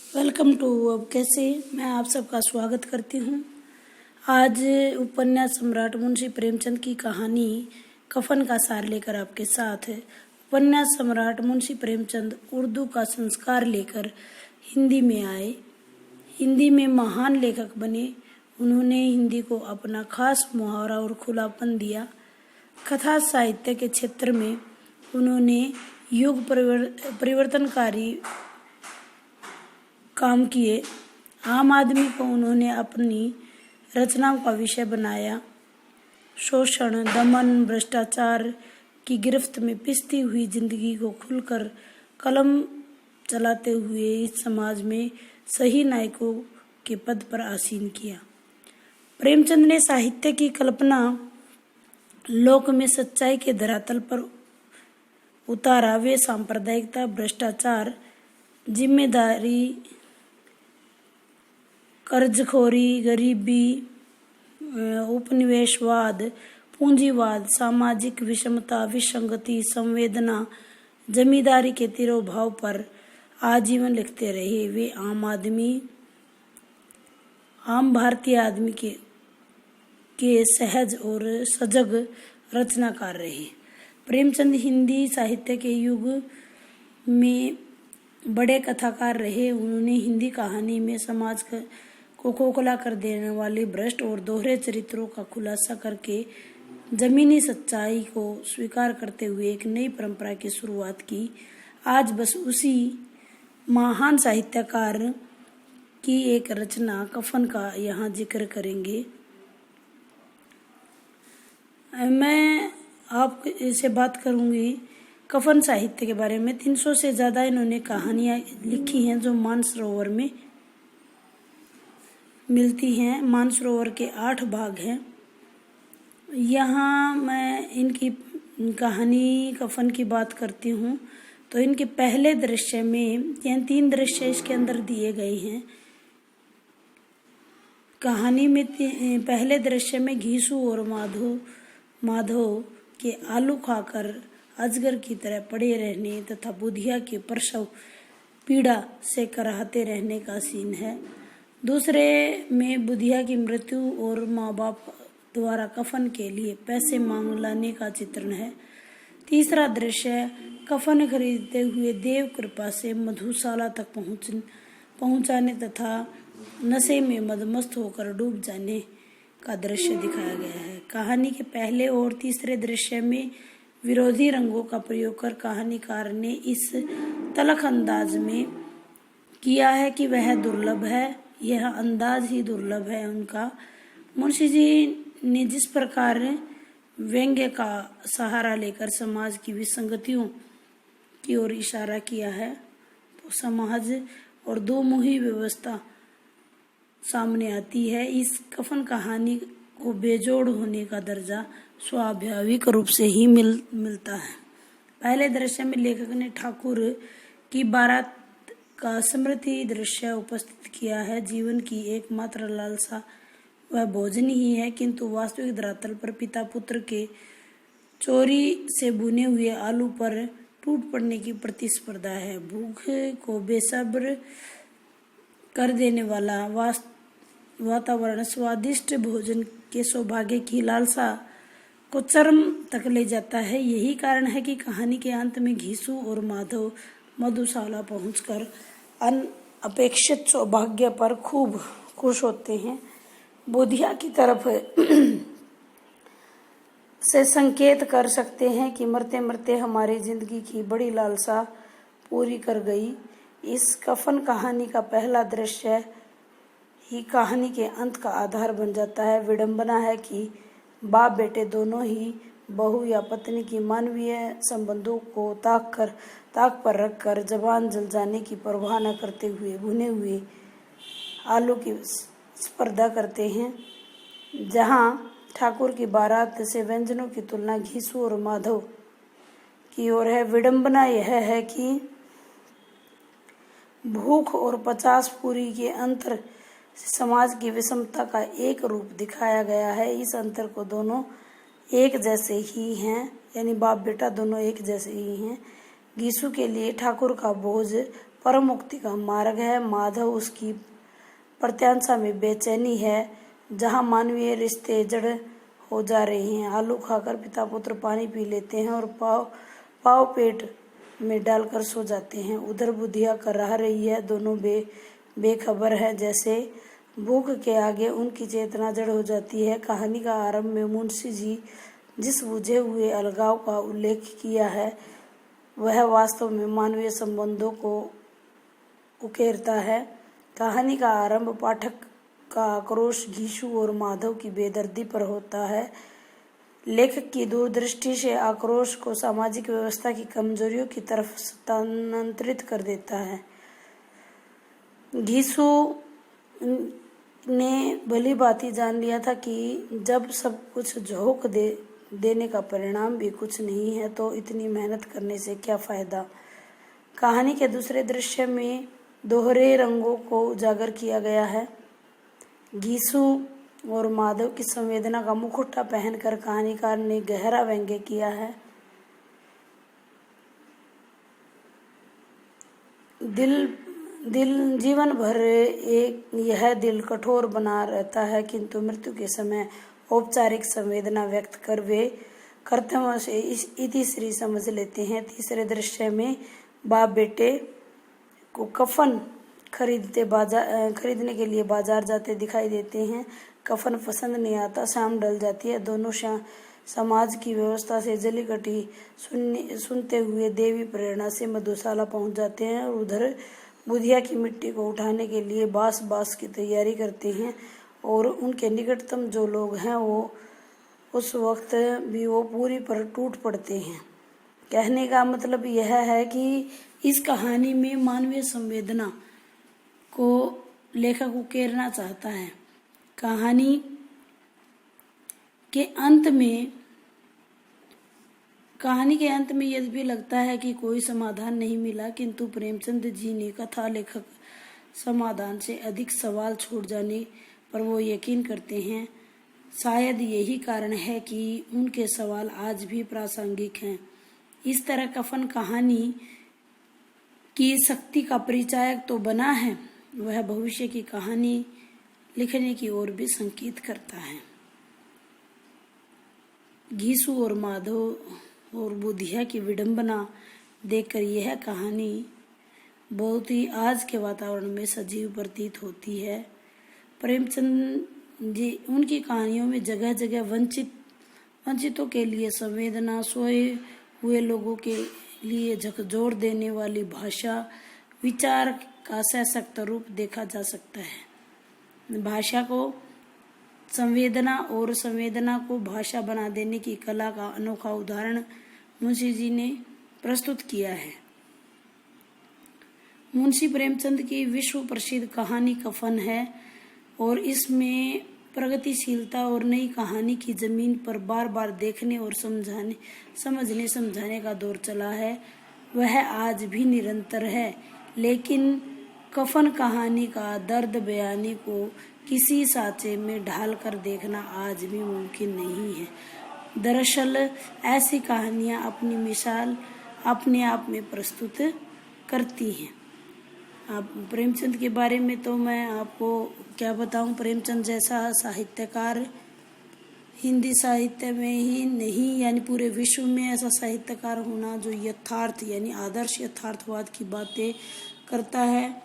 Welcome to अब कैसे। मैं आप सबका स्वागत करती हूँ। आज उपन्यास सम्राट मुंशी प्रेमचंद की कहानी कफन का सार लेकर आपके साथ है। उपन्यास सम्राट मुंशी प्रेमचंद उर्दू का संस्कार लेकर हिंदी में आए, हिंदी में महान लेखक बने। उन्होंने हिंदी को अपना खास मुहावरा और खुलापन दिया। कथा साहित्य के क्षेत्र में उन्होंने युग परिवर्तनकारी काम किए। आम आदमी को उन्होंने अपनी रचनाओं का विषय बनाया। शोषण, दमन, भ्रष्टाचार की गिरफ्त में पिसती हुई जिंदगी को खुलकर कलम चलाते हुए इस समाज में सही नायकों के पद पर आसीन किया। प्रेमचंद ने साहित्य की कल्पना लोक में सच्चाई के धरातल पर उतारा। वे सांप्रदायिकता, भ्रष्टाचार, जिम्मेदारी, कर्जखोरी, गरीबी, उपनिवेशवाद, पूंजीवाद, सामाजिक विषमता, विसंगति, संवेदना, जमींदारी के तिरोभाव पर आजीवन लिखते रहे। वे आम भारतीय आदमी के सहज और सजग रचनाकार रहे। प्रेमचंद हिंदी साहित्य के युग में बड़े कथाकार रहे। उन्होंने हिंदी कहानी में समाज को खोखला कर देने वाले भ्रष्ट और दोहरे चरित्रों का खुलासा करके जमीनी सच्चाई को स्वीकार करते हुए एक नई परंपरा की शुरुआत की। आज बस उसी महान साहित्यकार की एक रचना कफन का यहाँ जिक्र करेंगे। मैं आप से बात करूंगी कफन साहित्य के बारे में। 300 से ज़्यादा इन्होंने कहानियाँ लिखी हैं जो मानसरोवर में मिलती हैं। मानसरोवर के 8 भाग हैं। यहाँ मैं इनकी कहानी कफन की बात करती हूँ तो इनके पहले दृश्य में 3 दृश्य इसके अंदर दिए गए हैं। कहानी में पहले दृश्य में घीसू और माधव के आलू खाकर अजगर की तरह पड़े रहने तथा बुधिया के प्रसव पीड़ा से कराहते रहने का सीन है। दूसरे में बुधिया की मृत्यु और माँ बाप द्वारा कफन के लिए पैसे मांग लाने का चित्रण है। तीसरा दृश्य कफन खरीदते हुए देव कृपा से मधुशाला तक पहुंचाने तथा नशे में मदमस्त होकर डूब जाने का दृश्य दिखाया गया है। कहानी के पहले और तीसरे दृश्य में विरोधी रंगों का प्रयोग कर कहानीकार ने इस तलख अंदाज में किया है कि वह दुर्लभ है। यह अंदाज ही दुर्लभ है उनका। मुंशी जी ने जिस प्रकार व्यंग्य का सहारा लेकर समाज की विसंगतियों की ओर इशारा किया है तो समाज और दोमुखी व्यवस्था सामने आती है। इस कफन कहानी को बेजोड़ होने का दर्जा स्वाभाविक रूप से ही मिलता है। पहले दृश्य में लेखक ने ठाकुर की बारात का स्मृति दृश्य उपस्थित किया है। जीवन की एकमात्र लालसा वह भोजन ही है, किंतु वास्तविक धरातल पर पिता पुत्र के चोरी से बुने हुए आलू पर टूट पड़ने की प्रतिस्पर्धा है। भूख को बेसब्र कर देने वाला वातावरण स्वादिष्ट भोजन के सौभाग्य की लालसा को चरम तक ले जाता है। यही कारण है कि कहानी के अंत में घीसू और माधव मधुशाला पहुंचकर अनअपेक्षित सौभाग्य पर खूब खुश होते हैं। बुधिया की तरफ से संकेत कर सकते हैं कि मरते मरते हमारी जिंदगी की बड़ी लालसा पूरी कर गई। इस कफन कहानी का पहला दृश्य ही कहानी के अंत का आधार बन जाता है। विडंबना है कि बाप बेटे दोनों ही बहू या पत्नी की मानवीय संबंधों को ताक पर रखकर जबान जल जाने की परवाह न करते हुए भुने हुए आलू की स्पर्धा करते हैं। जहां ठाकुर की बारात से व्यंजनों की तुलना घीसू और माधव की ओर है। विडंबना यह है कि भूख और 50 पूरी के अंतर समाज की विषमता का एक रूप दिखाया गया है। इस अंतर को दोनों एक जैसे ही हैं, यानी बाप बेटा दोनों एक जैसे ही हैं। घीसू के लिए ठाकुर का बोझ परम मुक्ति का मार्ग है। माधव उसकी प्रत्याशा में बेचैनी है, जहाँ मानवीय रिश्ते जड़ हो जा रहे हैं। आलू खाकर पिता पुत्र पानी पी लेते हैं और पाव पेट में डालकर सो जाते हैं। उधर बुधिया कर रहा रही है, दोनों बेखबर है। जैसे भूख के आगे उनकी चेतना जड़ हो जाती है। कहानी का आरंभ में मुंशी जी जिस बुझे हुए अलगाव का उल्लेख किया है, वह वास्तव में मानवीय संबंधों को उकेरता है। कहानी का आरंभ पाठक का आक्रोश घीसू और माधव की बेदर्दी पर होता है। लेखक की दूरदृष्टि से आक्रोश को सामाजिक व्यवस्था की कमजोरियों की तरफ स्थानांतरित कर देता है। घीसू ने भली भांति जान लिया था कि जब सब कुछ झोंक देने का परिणाम भी कुछ नहीं है, तो इतनी मेहनत करने से क्या फायदा। कहानी के दूसरे दृश्य में दोहरे रंगों को उजागर किया गया है। घीसू और माधव की संवेदना का मुखौटा पहनकर कहानीकार ने गहरा व्यंग्य किया है। जीवन भर यह दिल कठोर बना रहता है, किंतु मृत्यु के समय औपचारिक संवेदना व्यक्त कर वे कर्तव्य से इतिश्री समझ लेते हैं। तीसरे दृश्य में बाप बेटे को कफन खरीदने के लिए बाजार जाते दिखाई देते हैं। कफन पसंद नहीं आता, शाम ढल जाती है। दोनों समाज की व्यवस्था से जली कटी सुनते हुए देवी प्रेरणा से मधुशाला पहुंच जाते हैं और उधर बुधिया की मिट्टी को उठाने के लिए बास की तैयारी करते हैं। और उनके निकटतम जो लोग हैं वो उस वक्त भी वो पूरी पर टूट पड़ते हैं। कहने का मतलब यह है कि इस कहानी में मानवीय संवेदना को लेखक उकेरना चाहता है। कहानी के अंत में यदि भी लगता है कि कोई समाधान नहीं मिला, किंतु प्रेमचंद जी ने कथा लेखक समाधान से अधिक सवाल छोड़ जाने पर वो यकीन करते हैं। शायद यही कारण है कि उनके सवाल आज भी प्रासंगिक हैं। इस तरह कफन कहानी की शक्ति का परिचायक तो बना है, वह भविष्य की कहानी लिखने की ओर भी संकेत करता है। घीसू और माधव और बुधिया की विडंबना देखकर यह कहानी बहुत ही आज के वातावरण में सजीव प्रतीत होती है। प्रेमचंद जी उनकी कहानियों में जगह जगह वंचितों के लिए संवेदना, सोए हुए लोगों के लिए झकझोर देने वाली भाषा, विचार का सशक्त रूप देखा जा सकता है। भाषा को संवेदना और संवेदना को भाषा बना देने की कला का अनोखा उदाहरण मुंशी जी ने प्रस्तुत किया है। मुंशी प्रेमचंद की विश्व प्रसिद्ध कहानी कफन है और इसमें प्रगतिशीलता और नई कहानी की जमीन पर बार बार देखने और समझने का दौर चला है। वह आज भी निरंतर है, लेकिन कफन कहानी का दर्द बयानी को किसी साँचे में ढाल कर देखना आज भी मुमकिन नहीं है। दरअसल ऐसी कहानियां अपनी मिसाल अपने आप में प्रस्तुत करती हैं। आप प्रेमचंद के बारे में तो मैं आपको क्या बताऊं, प्रेमचंद जैसा साहित्यकार हिंदी साहित्य में ही नहीं यानी पूरे विश्व में ऐसा साहित्यकार होना जो यथार्थ यानी आदर्श यथार्थवाद की बातें करता है,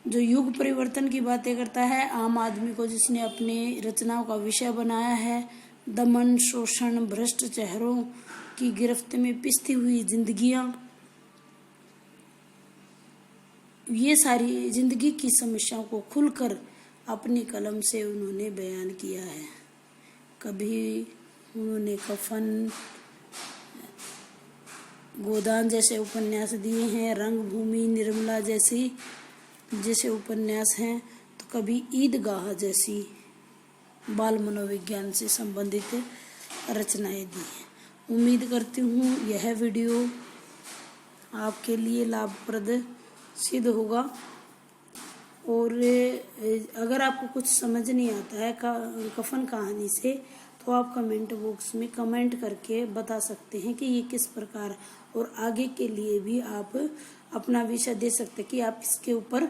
जो युग परिवर्तन की बातें करता है, आम आदमी को जिसने अपने रचनाओं का विषय बनाया है, दमन, शोषण, भ्रष्ट चेहरों की गिरफ्त में पिसती हुई जिंदगियां, ये सारी जिंदगी की समस्याओं को खुलकर अपनी कलम से उन्होंने बयान किया है। कभी उन्होंने कफन, गोदान जैसे उपन्यास दिए हैं, रंगभूमि, निर्मला जैसे उपन्यास हैं, तो कभी ईदगाह जैसी बाल मनोविज्ञान से संबंधित रचनाएं दी हैं। उम्मीद करती हूँ यह वीडियो आपके लिए लाभप्रद सिद्ध होगा और अगर आपको कुछ समझ नहीं आता है कफन कहानी से, तो आप कमेंट बॉक्स में कमेंट करके बता सकते हैं कि ये किस प्रकार, और आगे के लिए भी आप अपना विषय दे सकते कि आप इसके ऊपर